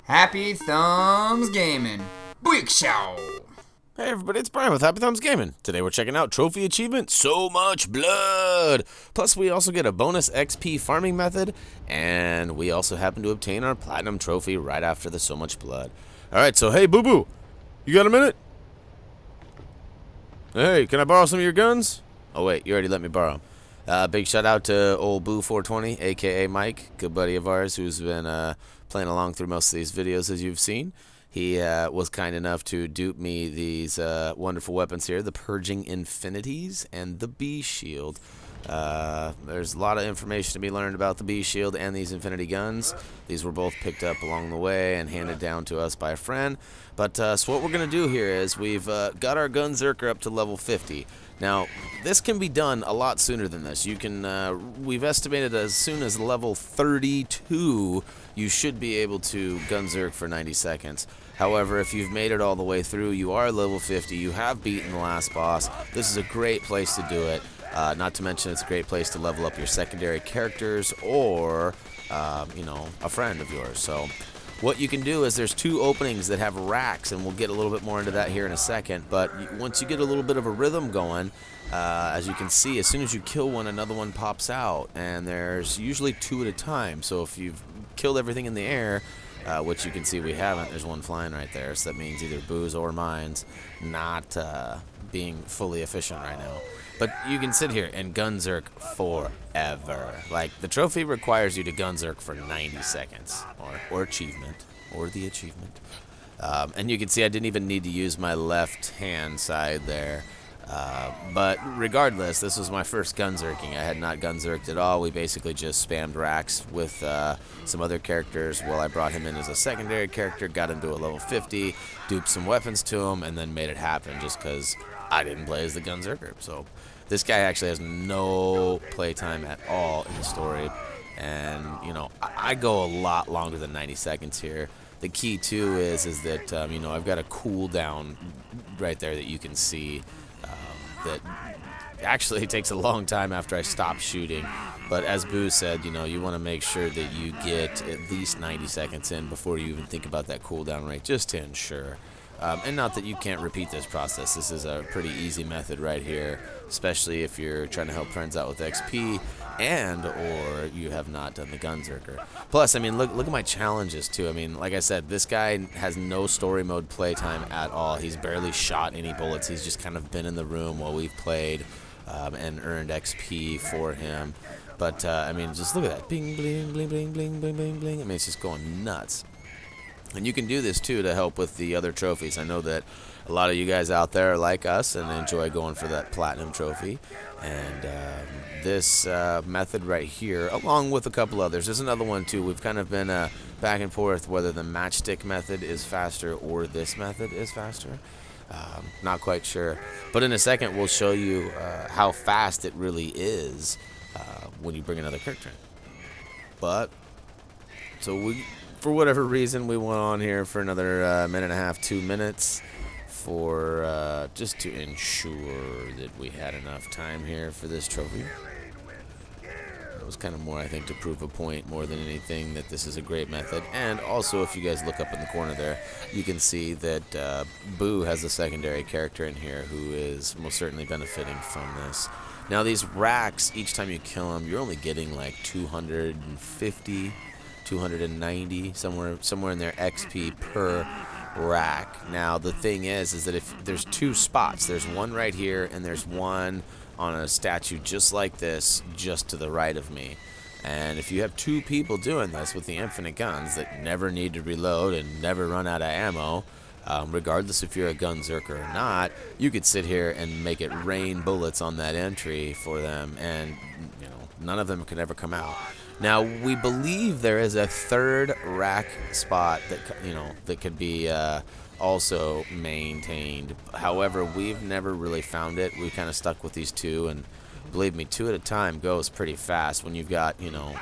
Happy Thumbs Gaming. Big show. Hey everybody, it's Brian with Happy Thumbs Gaming. Today we're checking out Trophy Achievement, So Much Blood! Plus we also get a bonus XP farming method, and we also happen to obtain our Platinum Trophy right after the So Much Blood. Alright, so hey Boo Boo, you got a minute? Hey, can I borrow some of your guns? Oh wait, you already let me borrow them. Big shout out to old Boo420, aka Mike, good buddy of ours who's been playing along through most of these videos as you've seen. He was kind enough to dupe me these wonderful weapons here, the Purging Infinities and the Bee Shield. There's a lot of information to be learned about the Bee Shield and these Infinity guns. These were both picked up along the way and handed down to us by a friend. But so what we're going to do here is we've got our Gunzerker up to level 50. Now, this can be done a lot sooner than this. You can, we've estimated as soon as level 32, you should be able to Gunzerk for 90 seconds. However, if you've made it all the way through, you are level 50, you have beaten the last boss, this is a great place to do it. Not to mention it's a great place to level up your secondary characters or, you know, a friend of yours. So what you can do is there's two openings that have racks, and we'll get a little bit more into that here in a second. But once you get a little bit of a rhythm going, as you can see, as soon as you kill one, another one pops out. And there's usually two at a time. So if you've killed everything in the air, which you can see we haven't, there's one flying right there. So that means either Boo's or mine's not being fully efficient right now. But you can sit here and Gunzerk forever. Like, the trophy requires you to Gunzerk for 90 seconds. Or achievement. Or the achievement. And you can see I didn't even need to use my left-hand side there. But regardless, this was my first Gunzerking. I had not Gunzerked at all. We basically just spammed racks with some other characters. Well, I brought him in as a secondary character, got him to a level 50, duped some weapons to him, and then made it happen just because I didn't play as the Gunzerker. So this guy actually has no playtime at all in the story. And, you know, I go a lot longer than 90 seconds here. The key, too, is that, you know, I've got a cooldown right there that you can see that actually takes a long time after I stop shooting. But as Boo said, you know, you want to make sure that you get at least 90 seconds in before you even think about that cooldown rate, just to ensure. And not that you can't repeat this process. This is a pretty easy method right here, especially if you're trying to help friends out with XP and or you have not done the Gunzerker. Plus, I mean, look at my challenges too. I mean, like I said, this guy has no story mode playtime at all. He's barely shot any bullets. He's just kind of been in the room while we've played and earned XP for him. But I mean, just look at that. Bing, bling, bling, bling, bling, bling, bling, bling. I mean, it's just going nuts. And you can do this too to help with the other trophies. I know that a lot of you guys out there are like us and enjoy going for that platinum trophy. And this method right here, along with a couple others, there's another one too. We've kind of been back and forth whether the matchstick method is faster or this method is faster. Not quite sure. But in a second, we'll show you how fast it really is when you bring another character in. But, so for whatever reason, we went on here for another minute and a half, 2 minutes, for just to ensure that we had enough time here for this trophy. It was kind of more, I think, to prove a point more than anything that this is a great method. And also, if you guys look up in the corner there, you can see that Boo has a secondary character in here who is most certainly benefiting from this. Now, these racks, each time you kill them, you're only getting like 250, 290, somewhere in there, XP per rack. Now, the thing is that if there's two spots, there's one right here and there's one on a statue just like this, just to the right of me. And if you have two people doing this with the infinite guns that never need to reload and never run out of ammo, regardless if you're a Gunzerker or not, you could sit here and make it rain bullets on that entry for them, and you know, none of them could ever come out. Now, we believe there is a third rack spot that, you know, that could be also maintained. However, we've never really found it. We kind of stuck with these two, and believe me, 2 at a time goes pretty fast when you've got, you know,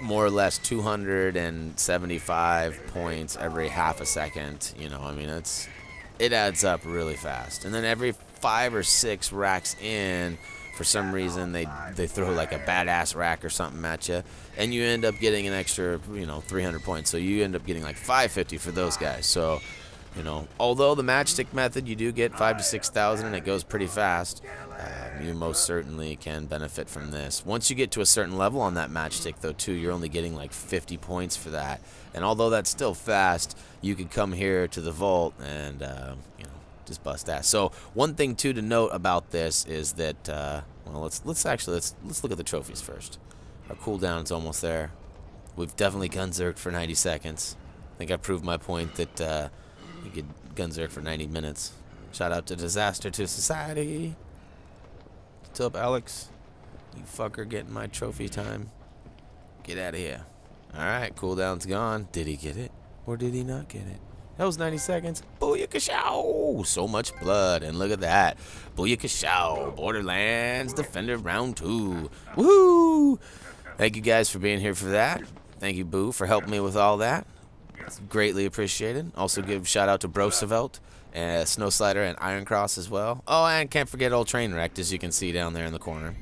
more or less 275 points every half a second. You know, I mean, it adds up really fast. And then every 5 or 6 racks in, for some reason they throw like a badass rack or something at you, and you end up getting an extra 300 points. So you end up getting like 550 for those guys. So although the matchstick method you do get 5,000 to 6,000 and it goes pretty fast, you most certainly can benefit from this. Once you get to a certain level on that matchstick though too, you're only getting like 50 points for that, and although that's still fast, you could come here to the vault and just bust ass. So one thing too to note about this is that well, let's look at the trophies first. Our cooldown's almost there. We've definitely gunzerked for 90 seconds. I think I proved my point that you could gunzerk for 90 minutes. Shout out to Disaster to Society. What's up, Alex? You fucker getting my trophy time. Get out of here. Alright, cooldown's gone. Did he get it? Or did he not get it? That was 90 seconds. Booyakashow! So much blood. And look at that. Booyakashow. Borderlands Defender Round 2. Woohoo! Thank you guys for being here for that. Thank you, Boo, for helping me with all that. It's greatly appreciated. Also give shout out to Brosevelt, Snowslider, and Iron Cross as well. Oh, and can't forget old Trainwrecked, as you can see down there in the corner.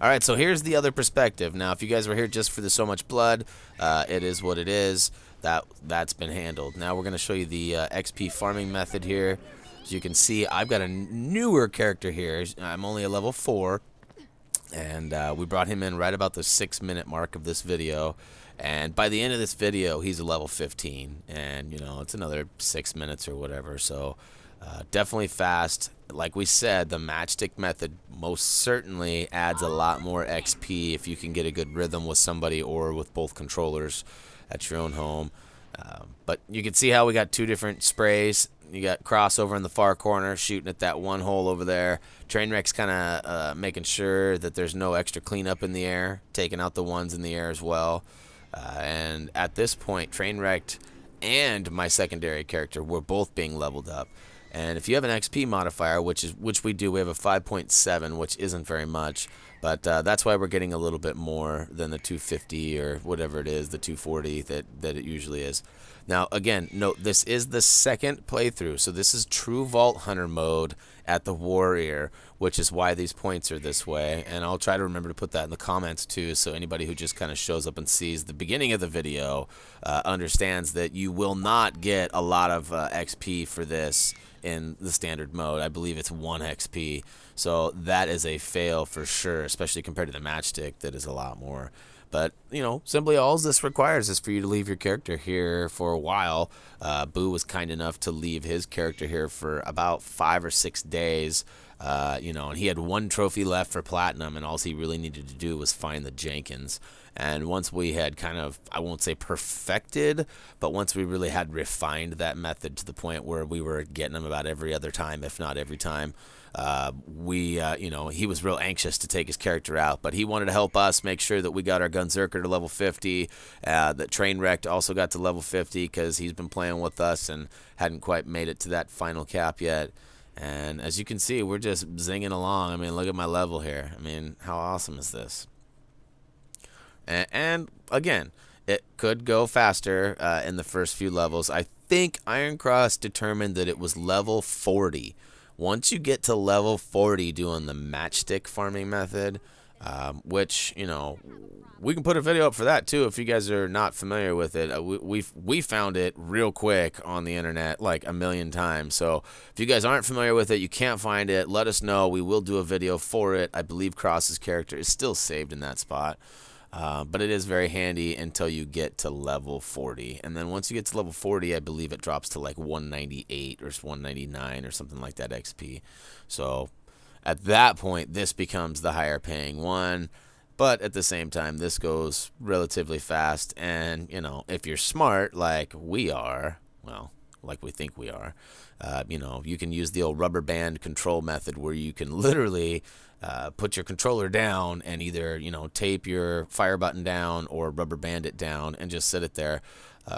Alright, so here's the other perspective. Now, if you guys were here just for the so much blood, it is what it is. That's been handled. Now we're going to show you the XP farming method here. As you can see, I've got a newer character here. I'm only a level 4, and we brought him in right about the 6-minute mark of this video. And by the end of this video, he's a level 15, and it's another 6 minutes or whatever. So definitely fast. Like we said, the matchstick method most certainly adds a lot more XP if you can get a good rhythm with somebody or with both controllers at your own home. But you can see how we got 2 different sprays. You got Crossover in the far corner shooting at that one hole over there. Trainwreck's kind of making sure that there's no extra cleanup in the air, taking out the ones in the air as well. And at this point, Trainwrecked and my secondary character were both being leveled up. And if you have an XP modifier, which we do, we have a 5.7, which isn't very much, but that's why we're getting a little bit more than the 250 or whatever it is, the 240 that it usually is. Now, again, note, this is the second playthrough, so this is true Vault Hunter mode at the Warrior, which is why these points are this way. And I'll try to remember to put that in the comments too, so anybody who just kind of shows up and sees the beginning of the video understands that you will not get a lot of XP for this in the standard mode. I believe it's 1 XP, so that is a fail for sure, especially compared to the matchstick that is a lot more. But, simply all this requires is for you to leave your character here for a while. Boo was kind enough to leave his character here for about 5 or 6 days, and he had 1 trophy left for Platinum, and all he really needed to do was find the Jenkins. And once we had kind of, I won't say perfected, but once we really had refined that method to the point where we were getting him about every other time, if not every time, he was real anxious to take his character out, but he wanted to help us make sure that we got our Gunzerker to level 50, that Trainwrecked also got to level 50 because he's been playing with us and hadn't quite made it to that final cap yet. And as you can see, we're just zinging along. I mean, look at my level here. I mean, how awesome is this? And again, it could go faster in the first few levels. I think Iron Cross determined that it was level 40. Once you get to level 40 doing the matchstick farming method, which, we can put a video up for that too if you guys are not familiar with it. We found it real quick on the internet like a million times. So if you guys aren't familiar with it, you can't find it, let us know. We will do a video for it. I believe Cross's character is still saved in that spot. But it is very handy until you get to level 40. And then once you get to level 40, I believe it drops to like 198 or 199 or something like that XP. So at that point, this becomes the higher paying one. But at the same time, this goes relatively fast. And, if you're smart like we are, well, like we think we are, you can use the old rubber band control method where you can literally put your controller down and either, tape your fire button down or rubber band it down and just sit it there.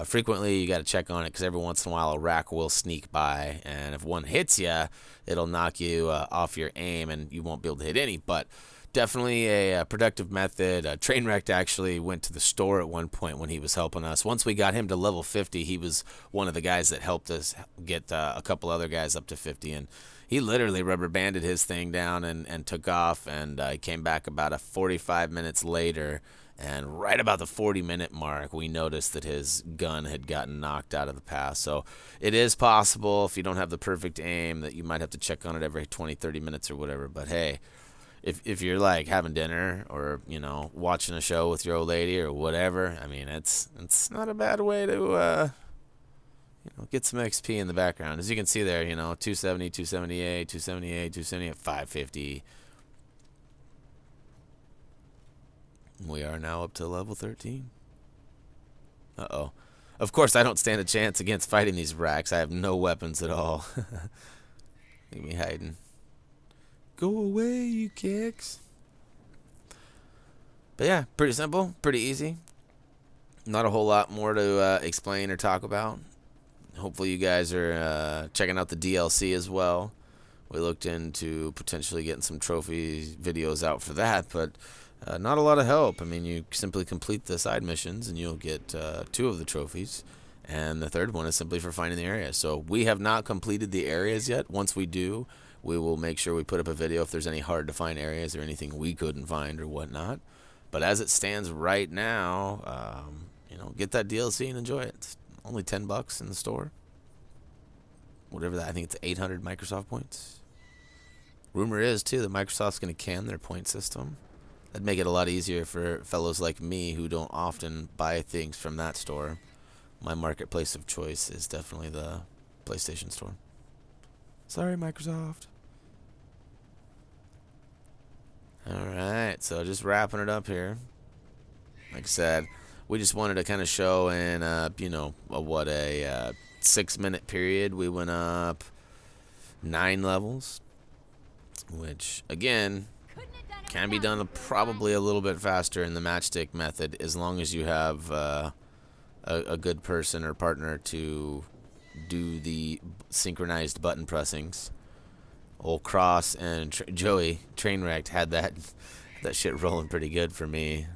Frequently, you got to check on it because every once in a while a rack will sneak by, and if one hits you, it'll knock you off your aim and you won't be able to hit any. But definitely a productive method. Trainwreck actually went to the store at one point when he was helping us. Once we got him to level 50, he was one of the guys that helped us get a couple other guys up to 50, and he literally rubber banded his thing down and took off, and he came back about 45 minutes later, and right about the 40-minute mark, we noticed that his gun had gotten knocked out of the pass. So it is possible, if you don't have the perfect aim, that you might have to check on it every 20, 30 minutes or whatever. But hey, if you're like having dinner or, you know, watching a show with your old lady or whatever, I mean, it's not a bad way to you know, get some XP in the background. As you can see there, you know, 270, 278, 278, 278, 550. We are now up to level 13. Uh-oh. Of course, I don't stand a chance against fighting these racks. I have no weapons at all. Leave me hiding. Go away, you kicks. But yeah, pretty simple, pretty easy. Not a whole lot more to explain or talk about. Hopefully you guys are checking out the DLC as well. We looked into potentially getting some trophy videos out for that, but not a lot of help. I mean, you simply complete the side missions and you'll get 2 of the trophies, and the third one is simply for finding the area. So we have not completed the areas yet. Once we do, we will make sure we put up a video if there's any hard to find areas or anything we couldn't find or whatnot. But as it stands right now, you know, get that DLC and enjoy it. It's only $10 in the store. Whatever that, I think it's 800 Microsoft points. Rumor is too that Microsoft's going to can their point system. That'd make it a lot easier for fellows like me who don't often buy things from that store. My marketplace of choice is definitely the PlayStation Store. Sorry, Microsoft. Alright, so just wrapping it up here. Like I said, we just wanted to kind of show in, you know, what a 6-minute period we went up 9 levels, which, again, can be done probably a little bit faster in the matchstick method as long as you have a good person or partner to do the synchronized button pressings. Old Cross and Joey Trainwrecked had that shit rolling pretty good for me.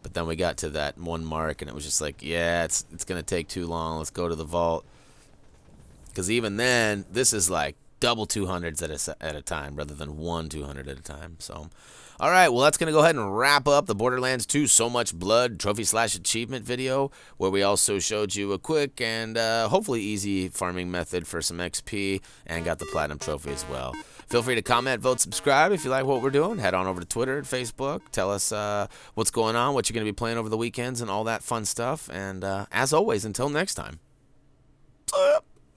But then we got to that one mark and it was just like, yeah, it's going to take too long. Let's go to the vault. Because even then, this is like double 200s at a time rather than 1 200 at a time. So, all right, well, that's going to go ahead and wrap up the Borderlands 2 So Much Blood trophy/achievement video, where we also showed you a quick and hopefully easy farming method for some XP and got the platinum trophy as well. Feel free to comment, vote, subscribe if you like what we're doing. Head on over to Twitter and Facebook. Tell us what's going on, what you're going to be playing over the weekends, and all that fun stuff. And as always, until next time.